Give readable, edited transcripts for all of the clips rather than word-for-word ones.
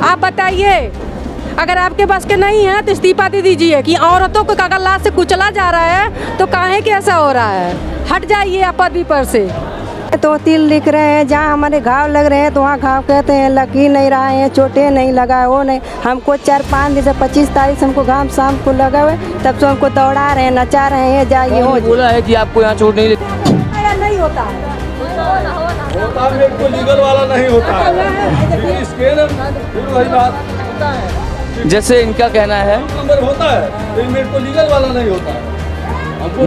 आप बताइए, अगर आपके पास के नहीं है तो इस्तीफा दे दीजिए कि औरतों को अगर लाश से कुचला जा रहा है तो काहे के ऐसा हो रहा है। हट जाइए आप पदवी पर से। तो तिल लिख रहे हैं, जहाँ हमारे घाव लग रहे हैं तो वहाँ घाव कहते हैं लग ही नहीं रहा है, चोटें नहीं लगा, वो नहीं। हमको 4-5 दिन से 25 तारीख से हमको घाव शाम को लगा हुआ है, तब से हमको दौड़ा रहे हैं, नचा रहे हैं, जाइए हो। बोला है कि आपको यहाँ चोट नहीं लगी। नहीं होता है, होता है, मेरे को लीगल वाला नहीं होता है। इसके ना फिर वही बात, जैसे इनका कहना है नंबर होता है, फिर मेरे को लीगल वाला नहीं होता है। हमको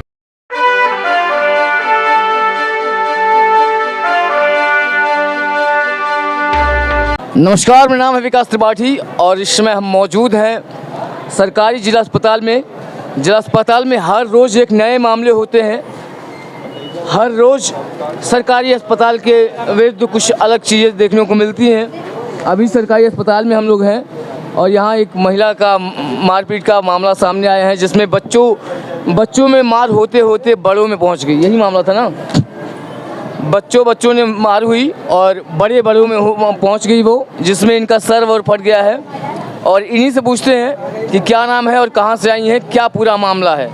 नमस्कार, मेरा नाम है विकास त्रिपाठी और इस समय हम मौजूद हैं सरकारी जिला अस्पताल में। जिला अस्पताल में हर रोज़ एक नए मामले होते हैं। हर रोज़ सरकारी अस्पताल के विरुद्ध कुछ अलग चीज़ें देखने को मिलती हैं। अभी सरकारी अस्पताल में हम लोग हैं और यहाँ एक महिला का मारपीट का मामला सामने आया है, जिसमें बच्चों में मार होते होते बड़ों में पहुँच गई। यही मामला था ना, बच्चों ने मार हुई और बड़ों में पहुंच गई वो, जिसमें इनका सर वर फट गया है। और इन्हीं से पूछते हैं कि क्या नाम है और कहां से आई हैं, क्या पूरा मामला है।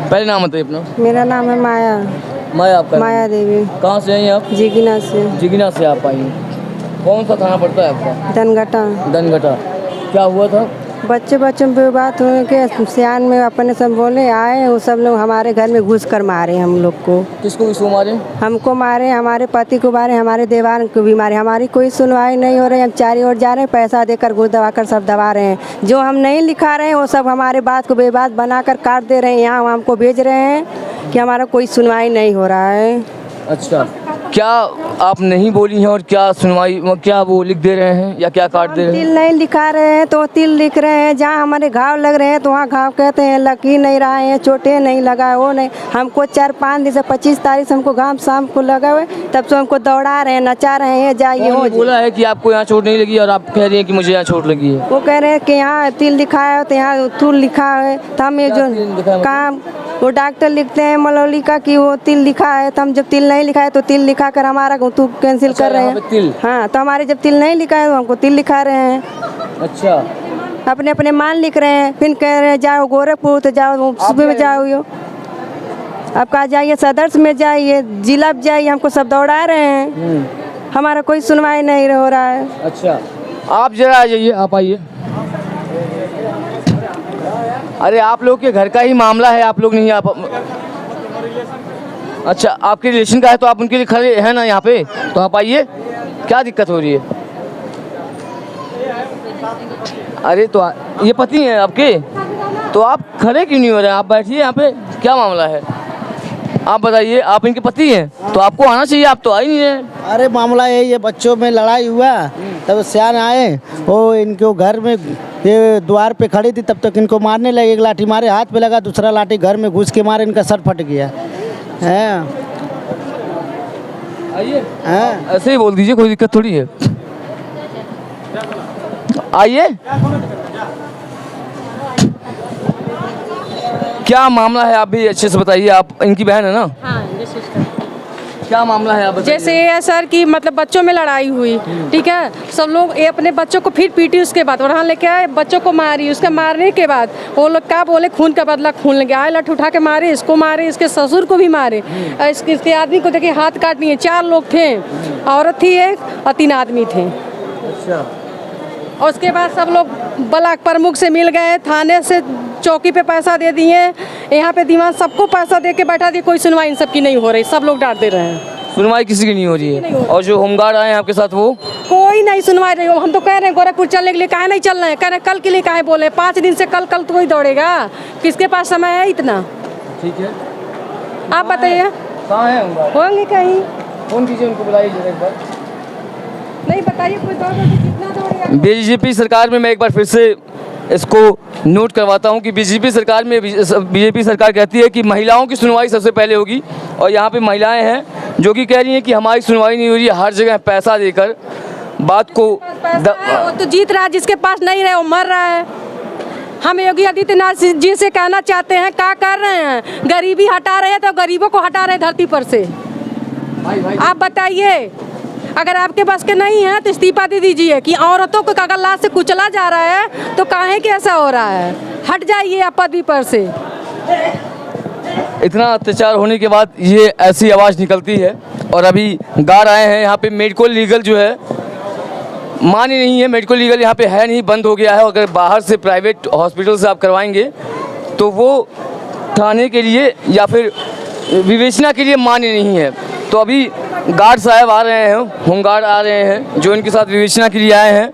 पहले नाम बताइए अपना। मेरा नाम है माया। माया आपका? माया देवी। कहां से आई हैं आप? जिगिना से। जिगिना से आप आई हैं। कौन सा थाना पड़ता है आपका? दनगटा। क्या हुआ था? बच्चों में बात हुई कि सियान में अपने सब बोले आए, वो सब लोग हमारे घर में घुस कर मारे हम लोग को। किसको मारे? हमको मारे, हमारे पति को मारे, हमारे देवान को भी मारे। हमारी कोई सुनवाई नहीं हो रही। हम चारी ओर जा रहे हैं, पैसा देकर घूस दबा कर सब दबा रहे हैं। जो हम नहीं लिखा रहे हैं वो सब हमारे बात को बेबात बनाकर काट दे रहे हैं। यहाँ हमको भेज रहे हैं कि हमारा कोई सुनवाई नहीं हो रहा है। अच्छा, क्या आप नहीं बोली हैं और क्या सुनवाई, क्या वो लिख दे रहे हैं या क्या काट दे रहे हैं? तिल नहीं लिखा रहे हैं तो तिल लिख रहे हैं, जहाँ हमारे घाव लग रहे हैं तो वहाँ घाव कहते हैं लग ही नहीं रहा है, चोटें नहीं लगा, वो नहीं। हमको 4-5 दिन से 25 तारीख से हमको घाव शाम को लगा हुआ है, तब से हमको दौड़ा रहे हैं, नचा रहे हैं, जाइए हो। बोला है कि आपको यहाँ चोट नहीं लगी और आप कह रही हैं कि मुझे यहाँ चोट लगी है। वो कह रहे हैं कि यहाँ तिल लिखा है तो यहाँ तुल लिखा है, तो हम ये जो काम वो डॉक्टर लिखते हैं मलौली का कि वो तिल लिखा है, तो हम जब तिल नहीं लिखा है तो तिल लिखा कर हमारा तू कैंसिल कर रहे हैं। हाँ, तो हमारे जब तिल नहीं लिखा है तो हमको तिल लिखा रहे हैं। अच्छा, अपने मान लिख रहे हैं, फिर कह रहे हैं जाओ गोरखपुर, तो जाओ सुबह में जाओ, आप कहा जाइए सदर्स में जाइए, जिला में जाइए, हमको सब दौड़ा रहे हैं। हमारा कोई सुनवाई नहीं हो रहा है। अच्छा, आप जरा आ जाइए, आप आइए। अरे आप लोग के घर का ही मामला है, आप लोग नहीं आप। अच्छा, आपके रिलेशन का है तो आप उनके लिए खड़े हैं ना यहाँ पे, तो आप आइए। क्या दिक्कत हो रही है? अरे तो ये पति हैं आपके, तो आप खड़े क्यों नहीं हो रहे हैं? आप बैठिए यहाँ पे, क्या मामला है आप बताइए। आप इनके पति हैं तो आपको आना चाहिए, आप तो आ ही नहीं रहे। अरे मामला ये बच्चों में लड़ाई हुआ, तब सियान आए, वो इनको घर में ये द्वार पे खड़ी थी, तब तक इनको मारने लगे। एक लाठी मारे, हाथ पे लगा, दूसरा लाठी घर में घुस के मारे, इनका सर फट गया है। आइए, ऐसे ही बोल दीजिए, कोई दिक्कत थोड़ी है। आइए, क्या मामला है आप भी अच्छे से बताइए। आप इनकी बहन है ना? हाँ, क्या मामला है आप बताइए। जैसे ये है सर कि मतलब बच्चों में लड़ाई हुई, ठीक है, सब लोग ये अपने बच्चों को फिर पीटी, उसके बाद वहाँ लेके आए, बच्चों को मारी। उसके मारने के बाद वो लोग क्या बोले, खून का बदला खून लेंगे, आए लठ उठा के मारे, इसको मारे, इसके ससुर को भी मारे, इसके आदमी को देखिए हाथ काट लिए। 4 लोग थे, औरत थी एक और 3 आदमी थे। अच्छा, और उसके बाद सब लोग ब्लॉक प्रमुख से मिल गए, थाने से चौकी पे पैसा दे दिए, यहाँ पे दीवान सबको पैसा दे के बैठा दिए। कोई सुनवाई इन सब की नहीं हो रही, सब लोग डांट दे रहे हैं। सुनवाई किसी की नहीं हो रही है। और जो होमगार्ड आए हैं आपके साथ, वो कोई नहीं सुनवाई रही हो। हम तो कह रहे हैं गोरखपुर चलने के लिए, काहे नहीं चल रहे हैं? कह रहे हैं कल के लिए, काहे बोले 5 दिन से कल तो कोई दौड़ेगा, किसके पास समय है इतना? ठीक है, आप बताइए, कहाँ है होमगार्ड? होंगे कहीं। फोन कीजिए उनको, बुलाइए जरा एक बार। नहीं बताइए, कोई दौड़ेगा, कितना दौड़ेगा? बीजेपी सरकार में मैं एक बार फिर से इसको नोट करवाता हूं कि बीजेपी सरकार कहती है कि महिलाओं की सुनवाई सबसे पहले होगी, और यहाँ पे महिलाएं हैं जो कि कह रही हैं कि हमारी सुनवाई नहीं हो रही है। हर जगह पैसा देकर बात को वो तो जीत रहा है, जिसके पास नहीं रहे वो मर रहा है। हम योगी आदित्यनाथ जी से कहना चाहते हैं, क्या कर रहे हैं? गरीबी हटा रहे हैं तो गरीबों को हटा रहे हैं धरती पर से। आप बताइए, अगर आपके पास के नहीं है तो इस्तीफा दे दीजिए कि औरतों को अगर लाश से कुचला जा रहा है तो काहे कि ऐसा हो रहा है, हट जाइए आप पदवी पर से। इतना अत्याचार होने के बाद ये ऐसी आवाज़ निकलती है। और अभी गार्ड आए हैं यहाँ पे, मेडिको लीगल जो है मान्य नहीं है, मेडिको लीगल यहाँ पे है नहीं, बंद हो गया है। अगर बाहर से प्राइवेट हॉस्पिटल से आप करवाएंगे तो वो थाने के लिए या फिर विवेचना के लिए मान्य नहीं है। तो अभी गार्ड साहब आ रहे हैं, होमगार्ड आ रहे हैं जो इनके साथ विवेचना के लिए आए हैं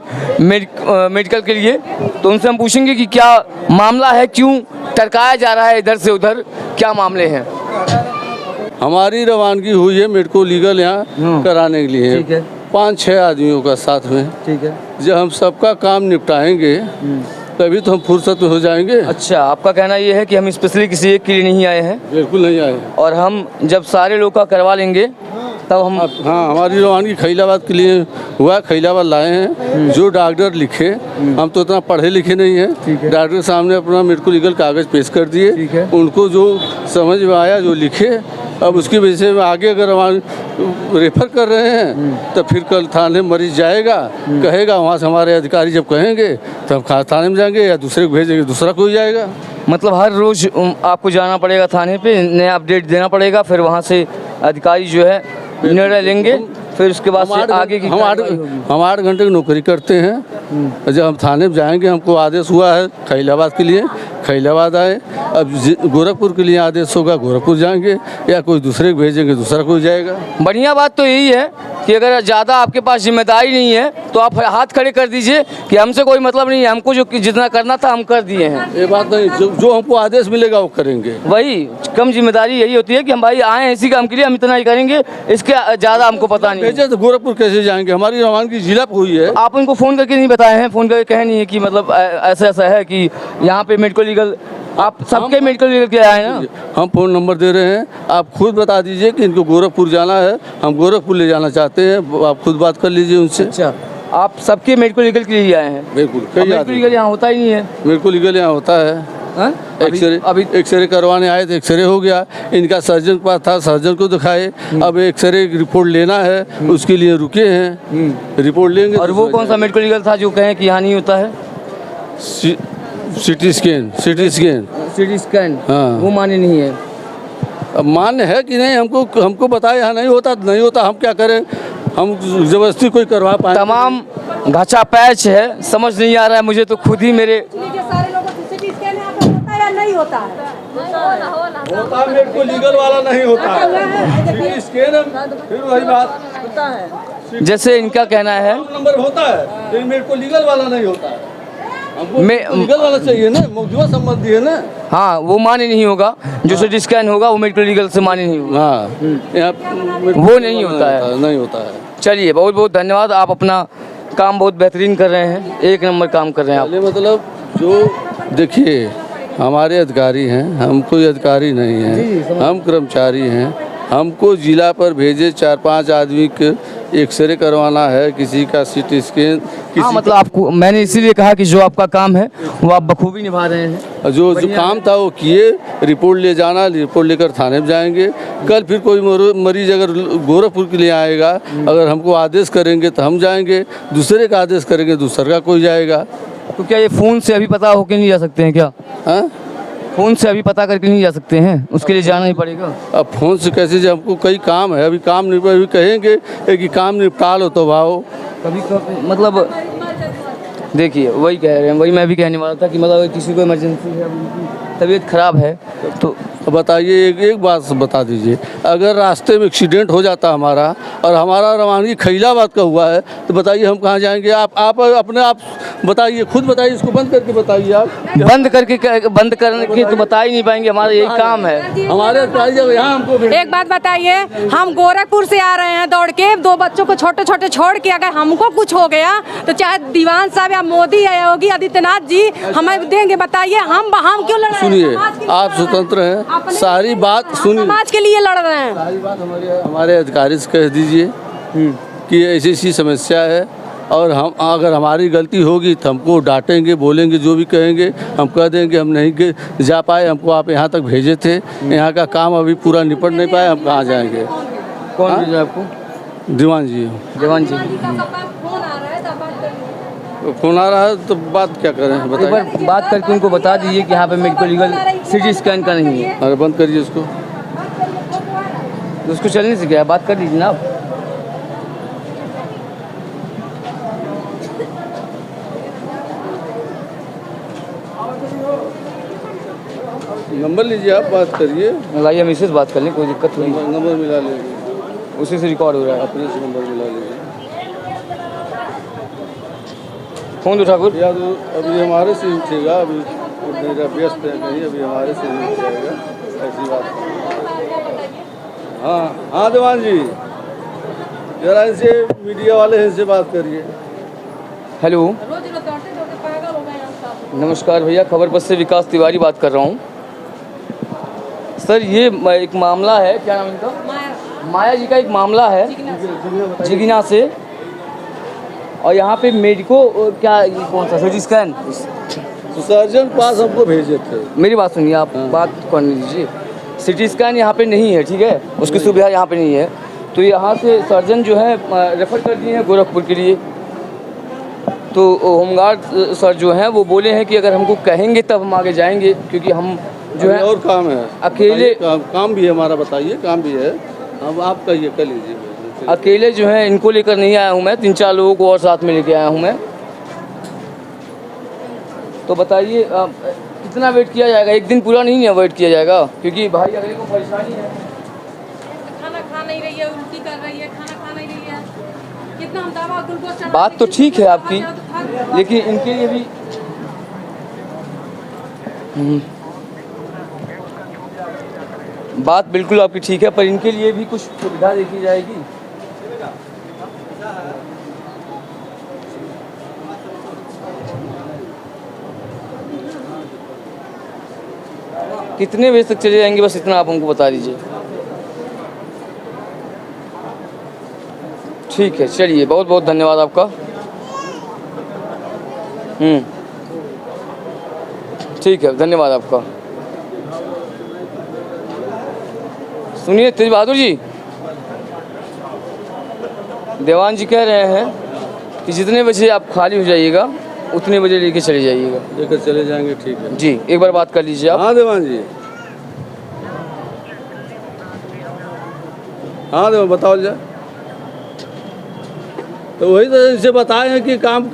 मेडिकल के लिए। तो उनसे हम पूछेंगे कि क्या मामला है, क्यों टरकाया जा रहा है इधर से उधर, क्या मामले हैं। हमारी रवानगी हुई है मेडिको लीगल यहाँ कराने के लिए। ठीक है। 5-6 आदमियों का साथ में। ठीक है। जब हम सबका काम निपटाएंगे तभी तो हम फुर्सत में हो जाएंगे। अच्छा, आपका कहना ये है कि हम स्पेशली किसी एक के लिए नहीं आए हैं, बिल्कुल नहीं आए। और हम जब सारे लोग का करवा लेंगे तब हम हाँ, हमारी रवानगी खैलाबाद के लिए हुआ, खैलाबाद लाए हैं। जो डॉक्टर लिखे, हम तो इतना पढ़े लिखे नहीं हैं, डॉक्टर के सामने अपना मेडिको लीगल कागज़ पेश कर दिए। उनको जो समझ में आया, जो लिखे, अब उसकी वजह से आगे अगर हम रेफर कर रहे हैं तो फिर कल थाने मरीज जाएगा, कहेगा, वहाँ से हमारे अधिकारी जब कहेंगे तो हम थाने में जाएंगे या दूसरे को भेजेंगे, दूसरा कोई जाएगा। मतलब हर रोज़ आपको जाना पड़ेगा थाने पे, नया अपडेट देना पड़ेगा, फिर वहाँ से अधिकारी जो है निर्णय लेंगे, फिर उसके बाद से आगे की हम 8 घंटे की नौकरी करते हैं। जब हम थाने में जाएंगे, हमको आदेश हुआ है खैलाबाद के लिए, खैलाबाद आए। अब गोरखपुर के लिए आदेश होगा, गोरखपुर जाएंगे, या कोई दूसरे को भेजेंगे, दूसरा कोई जाएगा। बढ़िया बात तो यही है कि अगर ज़्यादा आपके पास जिम्मेदारी नहीं है तो आप हाथ खड़े कर दीजिए कि हमसे कोई मतलब नहीं है, हमको जो जितना करना था हम कर दिए हैं। ये बात नहीं, जो हमको आदेश मिलेगा वो करेंगे। वही कम जिम्मेदारी यही होती है कि हम भाई आए हैं इसी काम के लिए, हम इतना ही करेंगे, इसके ज़्यादा हमको पता नहीं है। भेजे तो गोरखपुर कैसे जाएंगे, हमारी रवानगी जिला पे हुई है। आप उनको फ़ोन करके नहीं बताए हैं, फ़ोन करके कहे नहीं है कि मतलब ऐसा ऐसा है कि यहाँ पे मेडिको लीगल, आप सबके मेडिकल लीगल के आए हैं ना? हम फ़ोन नंबर दे रहे हैं, आप खुद बता दीजिए कि इनको गोरखपुर जाना है, हम गोरखपुर ले जाना चाहते हैं, आप खुद बात कर लीजिए उनसे। अच्छा, आप सबके मेडिकल लीगल के लिए आए हैं? बिल्कुल। मेडिकल लीगल यहाँ होता ही नहीं है। मेडिको लीगल यहाँ होता है। एक्सरे, अभी एक्सरे करवाने आए थे, एक्सरे हो गया, इनका सर्जन के पास था, सर्जन को दिखाए। अब एक्सरे की रिपोर्ट लेना है, उसके लिए रुके हैं, रिपोर्ट लेंगे। और वो कौन सा मेडिकल लीगल था जो कहें कि यहाँ नहीं होता है? CT scan. सिटी स्कैन, हाँ। वो मान्य नहीं है। अब मान्य है कि नहीं, हमको बताया यहाँ नहीं होता तो नहीं होता, हम क्या करें, हम जबरदस्ती कोई करवा पाए। तमाम घाचा पैच है, समझ नहीं आ रहा है मुझे तो खुद ही मेरे सारे लोगों को सिटी स्कैन यहाँ पे होता है या नहीं होता है? होता मेडिको लीगल वाला नहीं होता है। सिटी स्कैन फिर वही बात होता है। जैसे इनका कहना है नंबर होता है, लेकिन मेडिको लीगल वाला नहीं होता है। हमको लीगल वाला चाहिए ना, मौजूदा संबंधी है ना। हाँ, वो मान्य नहीं होगा, जो सिटी स्कैन होगा वो मेडिकल लीगल से मान्य नहीं होगा। हाँ, यहाँ वो नहीं होता है, नहीं होता है। चलिए, बहुत बहुत धन्यवाद, आप अपना काम बहुत बेहतरीन कर रहे हैं, 1 नंबर काम कर रहे हैं आप। मतलब जो देखिए, हमारे अधिकारी हैं, हम कोई अधिकारी नहीं हैं, हम कर्मचारी हैं। हमको जिला पर भेजे 4-5 आदमी के एक्सरे करवाना है, किसी का सिटी स्कैन। हाँ, मतलब आपको मैंने इसीलिए कहा कि जो आपका काम है वो आप बखूबी निभा रहे हैं। जो काम था वो किए, रिपोर्ट ले जाना, रिपोर्ट लेकर थाने में जाएंगे। कल फिर कोई मरीज अगर गोरखपुर के लिए आएगा, अगर हमको आदेश करेंगे तो हम जाएंगे, दूसरे का आदेश करेंगे दूसरा का कोई जाएगा। तो क्या ये फ़ोन से अभी पता होके नहीं जा सकते हैं क्या? हाँ, फ़ोन से अभी पता करके नहीं जा सकते हैं, उसके लिए जाना ही पड़ेगा। अब फ़ोन से कैसे, जब हमको कई काम है, अभी काम नहीं, अभी कहेंगे कि काम निपटा लो तो भाओ। कभी मतलब देखिए, वही कह रहे हैं, वही मैं भी कहने वाला था कि मतलब किसी को इमरजेंसी है, उनकी तबीयत खराब है तो बताइए, एक बात बता दीजिए, अगर रास्ते में एक्सीडेंट हो जाता हमारा और हमारा रवानगी खैलाबाद का हुआ है तो बताइए हम कहाँ जाएंगे? आप अपने आप बताइए, खुद बताइए, इसको बंद करके बताइए। आप बंद करने की तो बता ही नहीं पाएंगे, हमारा यही काम है। हमारे जब यहाँ हमको एक बात बताइए, हम गोरखपुर से आ रहे हैं दौड़ के, 2 बच्चों को छोटे छोटे छोड़ के, अगर हमको कुछ हो गया तो चाहे दीवान साहब या मोदी या योगी आदित्यनाथ जी हमें देंगे, बताइए हम क्यों लड़ रहे हैं? सुनिए, आप स्वतंत्र हैं, सारी बात सुनिए, समाज के लिए लड़ रहे हैं। सारी बात हमारे अधिकारी से कह दीजिए कि ऐसी ऐसी समस्या है, और हम अगर हमारी गलती होगी तो हमको डांटेंगे, बोलेंगे, जो भी कहेंगे हम कह देंगे हम नहीं जा पाए, हमको आप यहाँ तक भेजे थे, यहाँ का काम अभी पूरा निपट नहीं पाए, हम कहाँ जाएंगे? कौन भेजा आपको? दीवान जी। जवान जी, फोन आ रहा है तो बात क्या करें एक बताइए। बार बात करके उनको बता दीजिए कि यहाँ पे मेडिको लीगल सिटी स्कैन का नहीं है, अरे बंद करिए इसको। तो उसको चलने से क्या है, बात कर लीजिए ना आप। नंबर लीजिए, आप बात करिए। लाइए हम इससे बात कर लें, कोई दिक्कत नहीं, नंबर मिला लीजिए, उसी से रिकॉर्ड हो रहा है। अपने से नंबर मिला लीजिए। फ़ोन दो ठाकुर। या तो अभी हमारे से ही उठेगा, अभी मेरा व्यस्त है कहीं, अभी हमारे से ही उठेगा, ऐसी बात। हाँ हाँ दीवान जी, जरा इनसे मीडिया वाले इनसे बात करिए। हेलो, नमस्कार भैया, खबर बस से विकास तिवारी बात कर रहा हूँ। सर ये एक मामला है, क्या नाम इनका, माया जी का एक मामला है जिगिना से, और यहाँ पे मेडिको क्या ये कौन सा सिटी स्कैन, सर्जन पास हमको भेजे थे। मेरी बात सुनिए आप, बात करने दीजिए। सिटी स्कैन यहाँ पे नहीं है, ठीक है, उसकी सुविधा यहाँ पे नहीं है, तो यहाँ से सर्जन जो है रेफ़र कर दिए हैं गोरखपुर के लिए। तो होमगार्ड सर जो हैं वो बोले हैं कि अगर हमको कहेंगे तब हम आगे जाएंगे, क्योंकि हम जो है और काम है अकेले, काम भी है हमारा, बताइए काम भी है, अब आप कहिए, कर लीजिए। अकेले जो है इनको लेकर नहीं आया हूँ मैं, 3-4 लोगों को और साथ में लेके आया हूँ मैं। तो बताइए कितना वेट किया जाएगा, एक दिन पूरा नहीं वेट किया जाएगा, क्योंकि भाई अगले को परेशानी है। खाना खा नहीं रही है, उल्टी कर रही है, खाना खा नहीं रही है, कितना हम दवा ग्लूकोज चढ़ा, बात तो ठीक है आपकी, लेकिन इनके लिए भी बात बिल्कुल आपकी ठीक है, पर इनके लिए भी कुछ सुविधा देखी जाएगी। कितने बजे तक चले जाएंगे, बस इतना आप हमको बता दीजिए। ठीक है, चलिए, बहुत बहुत धन्यवाद आपका। ठीक है, धन्यवाद आपका। सुनिए तेज बहादुर जी, देवान जी कह रहे हैं कि जितने बजे आप खाली हो जाइएगा उतने बजे लेके चले जाइएगा। लेकर चले जाएंगे, ठीक है जी, एक बार बात कर लीजिए आप। हाँ देवान जी, हाँ देवान बताओ जाए। तो वही तो इनसे बताए हैं कि काम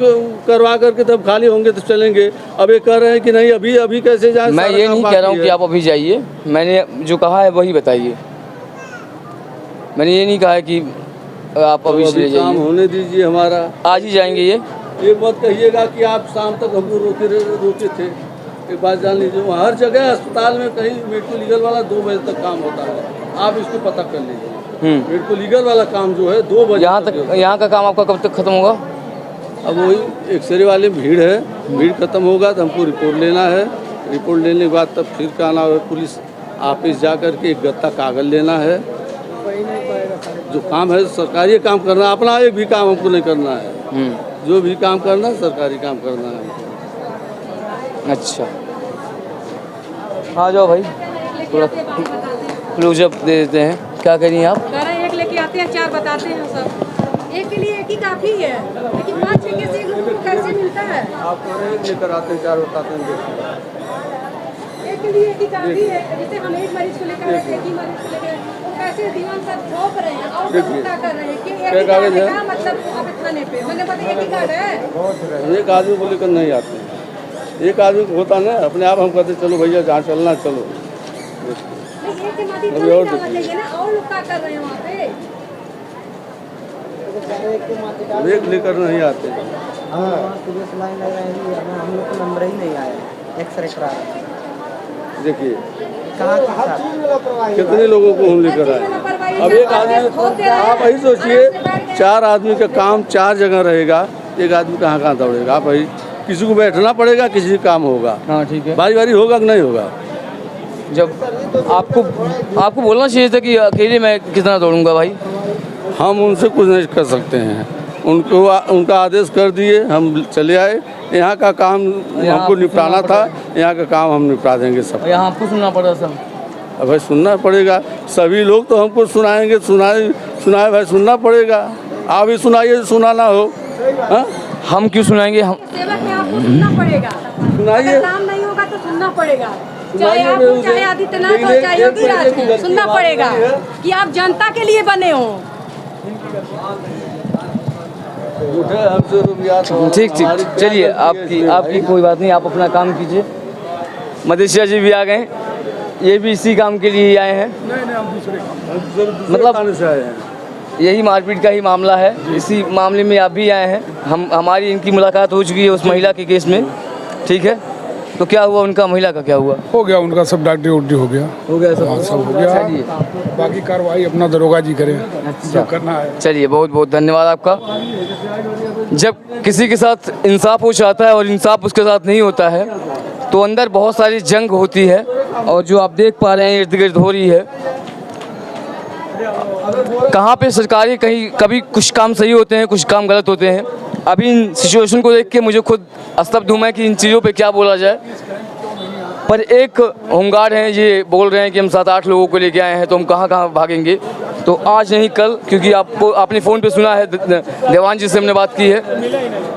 करवा करके तब खाली होंगे तो चलेंगे। अब ये कह रहे हैं कि नहीं अभी अभी कैसे जाए। मैं ये नहीं कह रहा हूँ कि आप अभी जाइए, मैंने जो कहा है वही बताइए। मैंने ये नहीं कहा है कि आप अभी चले जाइए। काम होने दीजिए हमारा, आज ही जाएंगे। ये मत कहिएगा कि आप शाम तक हमको रोके थे। एक बात जान लीजिए, वहाँ हर जगह अस्पताल में कहीं मेडिको लीगल वाला 2 बजे तक काम होता है, आप इसको पता कर लीजिए। मेडिको लीगल वाला काम जो है 2 बजे यहाँ तक, यहाँ का काम आपका कब तक खत्म होगा? अब वही एक्सरे वाले भीड़ है, भीड़ खत्म होगा तो हमको रिपोर्ट लेना है, रिपोर्ट लेने के बाद तब फिर का आना है पुलिस ऑफिस जा कर के एक गत्ता कागज लेना है। जो काम है सरकारी काम करना, अपना एक भी काम हमको नहीं करना है। जो भी काम करना सरकारी काम करना है हमको। अच्छा, आ जाओ भाई, थोड़ा क्लोजअप दे देते हैं। क्या करिए आप? कह रहे हैं एक लेके आते हैं, 4 बताते हैं सब। एक के लिए एक ही काफ़ी है, लेकिन 5-6 के से एक लोगों को कैसे मिलता है? आप कह रहे हैं लेकर आते हैं, 4 बताते हैं। एक के लिए एक ही काफ़ी है, जैसे हम एक मरीज को लेकर आए, एक ही मरीज को लेकर आए, वो कैसे दीवान सर थोप रहे हैं और लोग क्या कर रहे हैं कि एक ही कार्ड है, क्या मतलब आप थाने पे मैंने बताया एक ही कार्ड है। एक आदमी को लेकर नहीं आते, एक आदमी को होता ना अपने आप, हम कहते चलो भैया जहाँ चलना चलो। अभी और चाहिए ना, और लोग क्या कर रहे हैं वहाँ पे? एक लेकर नहीं आते। हम लोग को नंबर ही नहीं आया, एक्सरे करा रहे हैं। देखिए कहाँ के साथ कितने लोगों को हम लेकर आए। अब एक आदमी, आप वही सोचिए 4 आदमी का काम 4 जगह रहेगा, एक आदमी कहाँ दौड़ेगा। आप वही किसी को बैठना पड़ेगा, किसी का काम होगा। हाँ ठीक है, बारी बारी होगा कि नहीं होगा। जब आपको बोलना चाहिए था कि अकेले मैं कितना दौड़ूंगा भाई। हम उनसे कुछ नहीं कर सकते हैं, उनको उनका आदेश कर दिए, हम चले आए। यहाँ का काम हमको निपटाना था, यहाँ का काम हम निपटा देंगे सब। यहाँ आपको सुनना पड़ा सब। अब भाई सुनना पड़ेगा, सभी लोग तो हमको सुनाएंगे, सुनाए भाई, सुनना पड़ेगा। आप ही सुनाइए, सुना ना हो। हाँ? हम क्यों सुनाएंगे? हम सेवक है, आपको सुनना पड़ेगा। सुनाइए। अगर काम नहीं होगा तो सुनना पड़ेगा। सुनाइए चाहे आप मेरे हो, उसे। चाहे आदित्यनाथ हो, लेकिन चाहे एक योगी राज की हो, गलती सुनना आप पड़ेगा की है। कि आप जनता के लिए बने हो। उठे हमसे रुपया तो ठीक ठीक, हमारी क्या चलिए गलती है आपकी इसमें आपकी भाई? कोई बात नहीं, आप अपना काम कीजिए। मदेशिया जी भी आ गए, ये भी इसी काम के लिए ही आए हैं। मतलब थाने से आए हैं। यही मारपीट का ही मामला है, इसी मामले में आप भी आए हैं। हमारी इनकी मुलाकात हो चुकी है उस महिला के केस में, ठीक है। तो क्या हुआ उनका, महिला का क्या हुआ? हो गया उनका सब, डॉक्टरी उल्टी हो गया। हो गया सब? हाँ, सब हो गया। चलिए बाकी कार्रवाई अपना दरोगा जी करें जो करना है। चलिए, बहुत बहुत धन्यवाद आपका। जब किसी के साथ इंसाफ हो जाता है और इंसाफ उसके साथ नहीं होता है तो अंदर बहुत सारी जंग होती है, और जो आप देख पा रहे हैं इर्द गिर्द हो रही है। कहाँ पे सरकारी, कहीं कभी कुछ काम सही होते हैं, कुछ काम गलत होते हैं। अभी इन सिचुएशन को देख के मुझे खुद स्तब्ध हूँ मैं कि इन चीज़ों पे क्या बोला जाए। पर एक होमगार्ड हैं, ये बोल रहे हैं कि हम 7-8 लोगों को लेके आए हैं, तो हम कहाँ कहाँ भागेंगे। तो आज नहीं कल, क्योंकि आपने फ़ोन पे सुना है, देवान जी से हमने बात की है।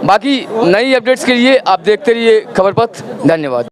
बाकी नई अपडेट्स के लिए आप देखते रहिए खबर पथ। धन्यवाद।